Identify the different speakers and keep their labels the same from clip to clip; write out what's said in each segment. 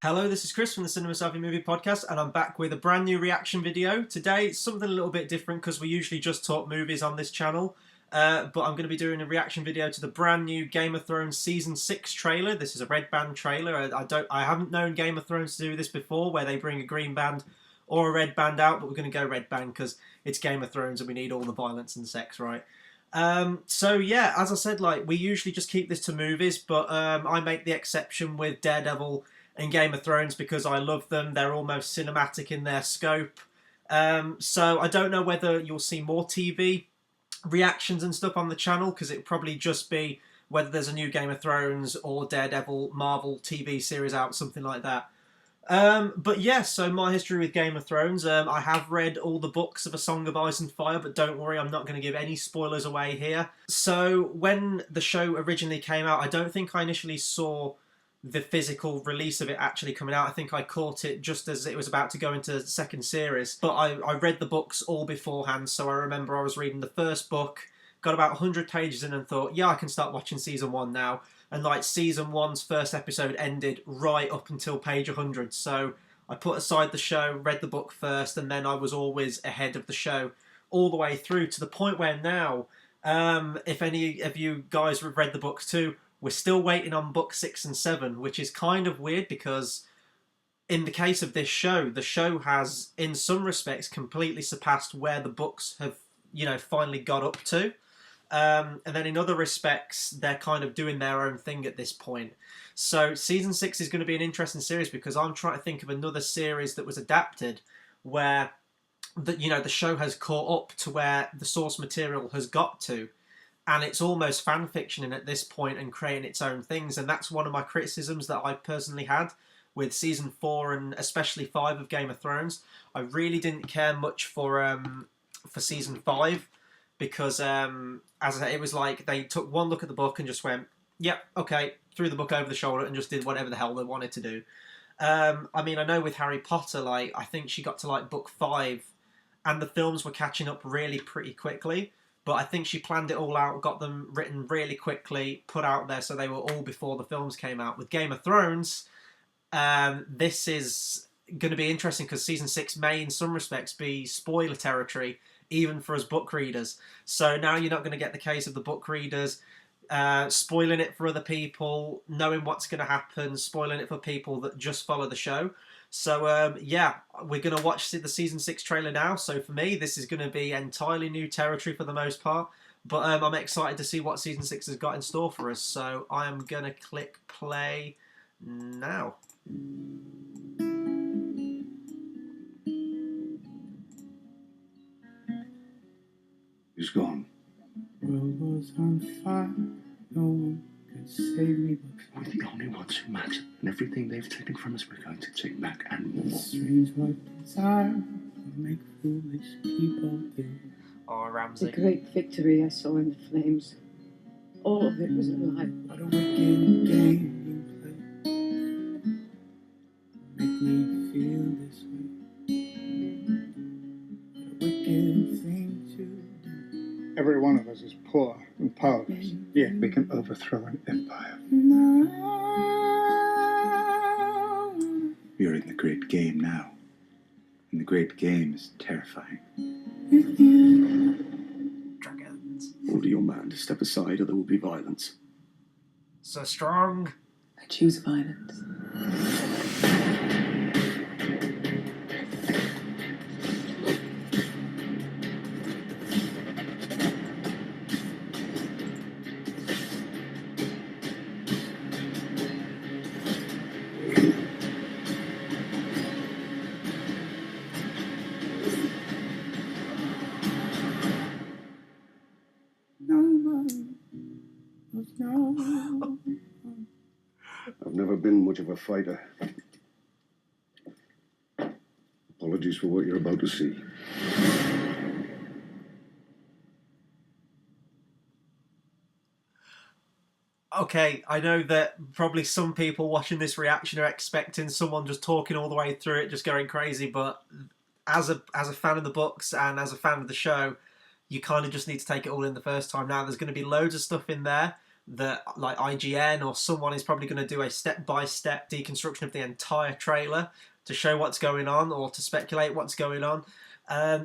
Speaker 1: Hello, this is Chris from the Cinema Savvy Movie Podcast, and I'm back with a brand new reaction video. Today, something a little bit different because we usually just talk movies on this channel, but I'm going to be doing a reaction video to the brand new Game of Thrones Season 6 trailer. This is a red band trailer. I haven't known Game of Thrones to do this before, where they bring a green band or a red band out, but we're going to go red band because it's Game of Thrones and we need all the violence and sex, right? So yeah, as I said, we usually just keep this to movies, but I make the exception with Daredevil and Game of Thrones because I love them. They're almost cinematic in their scope. So I don't know whether you'll see more TV reactions and stuff on the channel, because it'll probably just be whether there's a new Game of Thrones or Daredevil Marvel TV series out, something like that. But yeah, so my history with Game of Thrones, I have read all the books of A Song of Ice and Fire, but don't worry, I'm not going to give any spoilers away here. So when the show originally came out, I don't think I initially saw the physical release of it actually coming out. I think I caught it just as it was about to go into the second series, but I read the books all beforehand, so I remember I was reading the first book, got about 100 pages in and thought, yeah, I can start watching season 1 now. And season 1's first episode ended right up until page 100. So I put aside the show, read the book first, and then I was always ahead of the show all the way through to the point where now, if any of you guys have read the books too, we're still waiting on book 6 and 7, which is kind of weird because in the case of this show, the show has, in some respects, completely surpassed where the books have, finally got up to. And then in other respects, they're kind of doing their own thing at this point. So season 6 is going to be an interesting series because I'm trying to think of another series that was adapted where the show has caught up to where the source material has got to, and it's almost fan fiction at this point and creating its own things. And that's one of my criticisms that I personally had with season 4 and especially 5 of Game of Thrones. I really didn't care much for season 5. Because, as I said, it was like they took one look at the book and just went, yep, okay, threw the book over the shoulder and just did whatever the hell they wanted to do. I mean, I know with Harry Potter, I think she got to, book 5, and the films were catching up really pretty quickly. But I think she planned it all out, got them written really quickly, put out there, so they were all before the films came out. With Game of Thrones, this is going to be interesting because season 6 may, in some respects, be spoiler territory, even for us book readers. So now you're not going to get the case of the book readers spoiling it for other people, knowing what's going to happen, spoiling it for people that just follow the show. So yeah, we're going to watch the season 6 trailer now. So for me, this is going to be entirely new territory for the most part. But I'm excited to see what season 6 has got in store for us. So I am going to click play now.
Speaker 2: He's gone.
Speaker 3: World was on fire, no one could save me but
Speaker 2: We're the only ones who matter, and everything they've taken from us we're going to take back and more.
Speaker 3: strange what desire will make foolish people do.
Speaker 1: Oh,
Speaker 4: The
Speaker 1: Ramsay.
Speaker 4: great victory I saw in the flames. All of it was a lie.
Speaker 3: What a wicked game you play. Make me feel this way. What a wicked thing to do.
Speaker 5: Every one of us is poor and powerless, yet we can overthrow an empire.
Speaker 2: You're in the great game now, and the great game is terrifying.
Speaker 1: Dragons.
Speaker 2: Order your man to step aside, or there will be violence.
Speaker 1: So strong.
Speaker 4: I choose violence.
Speaker 3: No.
Speaker 6: I've never been much of a fighter. Apologies for what you're about to see.
Speaker 1: Okay, I know that probably some people watching this reaction are expecting someone just talking all the way through it, just going crazy, but as a fan of the books and as a fan of the show, you kind of just need to take it all in the first time. Now, there's going to be loads of stuff in there that like IGN or someone is probably going to do a step-by-step deconstruction of the entire trailer to show what's going on or to speculate what's going on.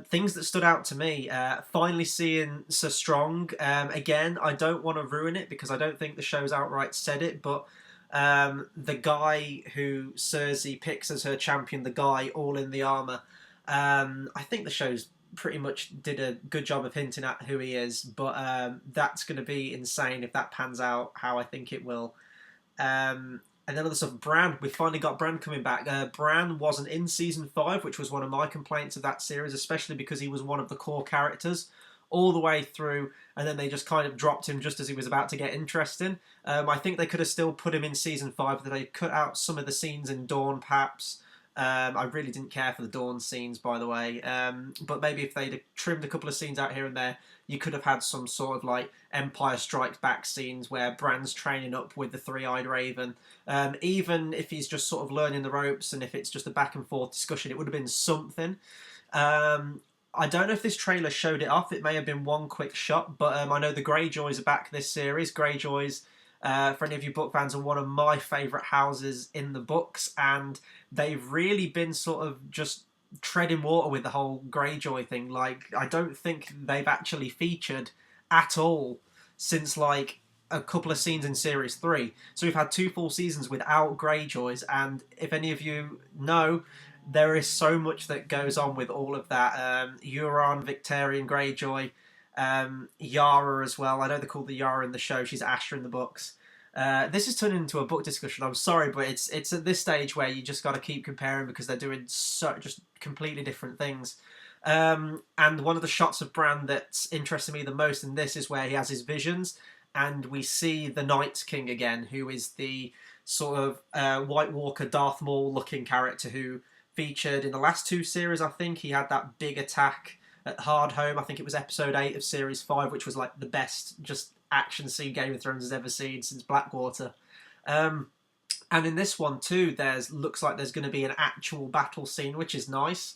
Speaker 1: Things that stood out to me, finally seeing Sir Strong. Again, I don't want to ruin it because I don't think the show's outright said it, but the guy who Cersei picks as her champion, the guy all in the armour, I think the show's pretty much did a good job of hinting at who he is, but that's going to be insane if that pans out how I think it will. And then other stuff, Bran, we finally got Bran coming back. Bran wasn't in season 5, which was one of my complaints of that series, especially because he was one of the core characters all the way through, and then they just kind of dropped him just as he was about to get interesting. I think they could have still put him in season 5, that they cut out some of the scenes in Dawn, perhaps. I really didn't care for the Dawn scenes, by the way, but maybe if they'd trimmed a couple of scenes out here and there, you could have had some sort of like Empire Strikes Back scenes where Bran's training up with the Three-Eyed Raven. Even if he's just sort of learning the ropes and if it's just a back and forth discussion, it would have been something. I don't know if this trailer showed it off. It may have been one quick shot, but I know the Greyjoys are back this series. Greyjoys, for any of you book fans, are one of my favourite houses in the books, and they've really been sort of just treading water with the whole Greyjoy thing. Like, I don't think they've actually featured at all since like a couple of scenes in series 3. So we've had 2 full seasons without Greyjoys, and if any of you know, there is so much that goes on with all of that. Euron, Victarion Greyjoy, Yara as well. I know they call the Yara in the show. She's Asher in the books. This is turning into a book discussion. I'm sorry, but it's at this stage where you just got to keep comparing because they're doing just completely different things. And one of the shots of Bran that's interested me the most in this is where he has his visions, and we see the Night King again, who is the sort of White Walker Darth Maul looking character who featured in the last 2 series. I think he had that big attack at Hardhome. I think it was episode 8 of series 5, which was like the best just action scene Game of Thrones has ever seen since Blackwater. And in this one too, looks like there's going to be an actual battle scene, which is nice.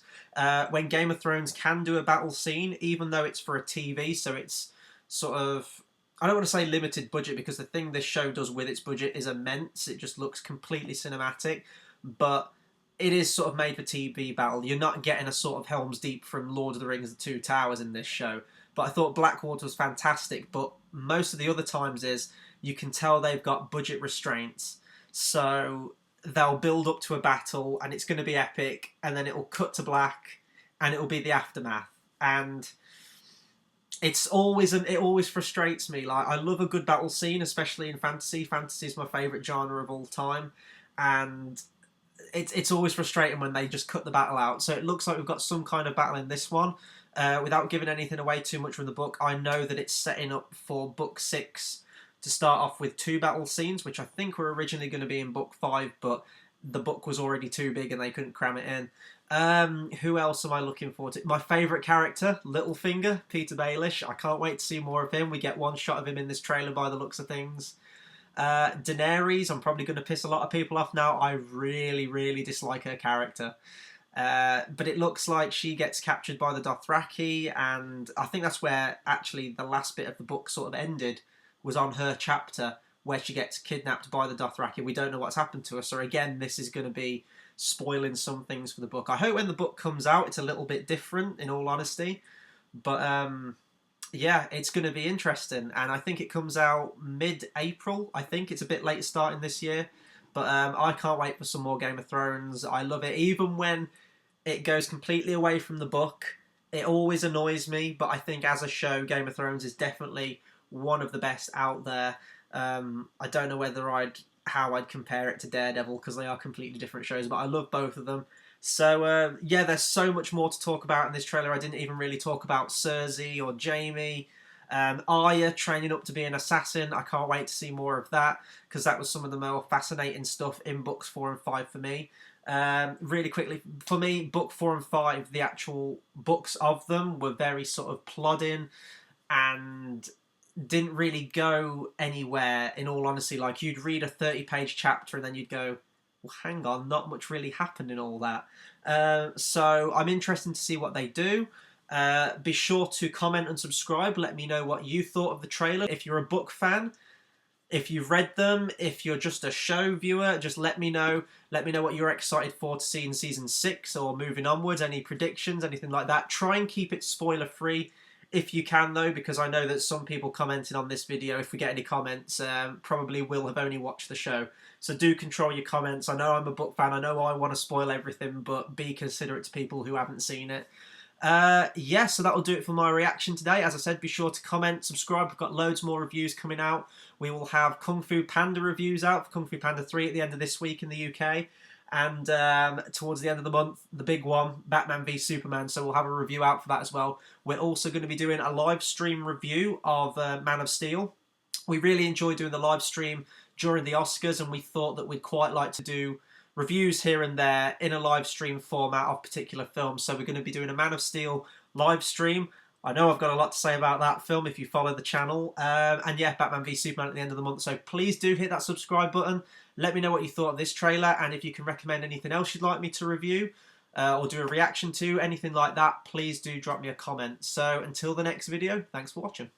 Speaker 1: When Game of Thrones can do a battle scene, even though it's for a TV, so it's sort of, I don't want to say limited budget, because the thing this show does with its budget is immense. It just looks completely cinematic, but it is sort of made for TV battle. You're not getting a sort of Helm's Deep from Lord of the Rings, The Two Towers in this show. But I thought Blackwater was fantastic, but most of the other times you can tell they've got budget restraints. So they'll build up to a battle and it's going to be epic, and then it will cut to black and it will be the aftermath. And it always frustrates me. Like, I love a good battle scene, especially in fantasy. Fantasy is my favourite genre of all time, and it's always frustrating when they just cut the battle out. So it looks like we've got some kind of battle in this one. Without giving anything away too much from the book, I know that it's setting up for book 6 to start off with 2 battle scenes, which I think were originally going to be in book 5, but the book was already too big and they couldn't cram it in. Who else am I looking forward to? My favourite character, Littlefinger, Peter Baelish. I can't wait to see more of him. We get one shot of him in this trailer by the looks of things. Daenerys, I'm probably going to piss a lot of people off now. I really, really dislike her character. But it looks like she gets captured by the Dothraki, and I think that's where actually the last bit of the book sort of ended, was on her chapter where she gets kidnapped by the Dothraki. We don't know what's happened to her, so again, this is going to be spoiling some things for the book. I hope when the book comes out it's a little bit different, in all honesty, but yeah, it's going to be interesting, and I think it comes out mid-April. I think it's a bit late starting this year, but I can't wait for some more Game of Thrones. I love it, even when it goes completely away from the book. It always annoys me, but I think as a show, Game of Thrones is definitely one of the best out there. I don't know how I'd compare it to Daredevil, because they are completely different shows, but I love both of them. So yeah, there's so much more to talk about in this trailer. I didn't even really talk about Cersei or Jaime. Arya training up to be an assassin. I can't wait to see more of that, because that was some of the more fascinating stuff in books 4 and 5 for me. Really quickly, for me, book 4 and 5, the actual books of them were very sort of plodding and didn't really go anywhere, in all honesty. Like, you'd read a 30-page chapter and then you'd go, well, hang on, not much really happened in all that. So I'm interested to see what they do. Be sure to comment and subscribe. Let me know what you thought of the trailer. If you're a book fan, If you've read them, if you're just a show viewer, just let me know. Let me know what you're excited for to see in season 6 or moving onwards. Any predictions, anything like that. Try and keep it spoiler free if you can, though, because I know that some people commenting on this video, if we get any comments, probably will have only watched the show. So do control your comments. I know I'm a book fan. I know I want to spoil everything, but be considerate to people who haven't seen it. Yeah, so that'll do it for my reaction today. As I said, be sure to comment, subscribe. We've got loads more reviews coming out. We will have Kung Fu Panda reviews out for Kung Fu Panda 3 at the end of this week in the UK. And towards the end of the month, the big one, Batman v Superman. So we'll have a review out for that as well. We're also going to be doing a live stream review of Man of Steel. We really enjoyed doing the live stream during the Oscars, and we thought that we'd quite like to do reviews here and there in a live stream format of particular films. So we're going to be doing a Man of Steel live stream. I know I've got a lot to say about that film if you follow the channel. And yeah, Batman v Superman at the end of the month. So please do hit that subscribe button. Let me know what you thought of this trailer, and if you can recommend anything else you'd like me to review or do a reaction to, anything like that, please do drop me a comment. So until the next video, thanks for watching.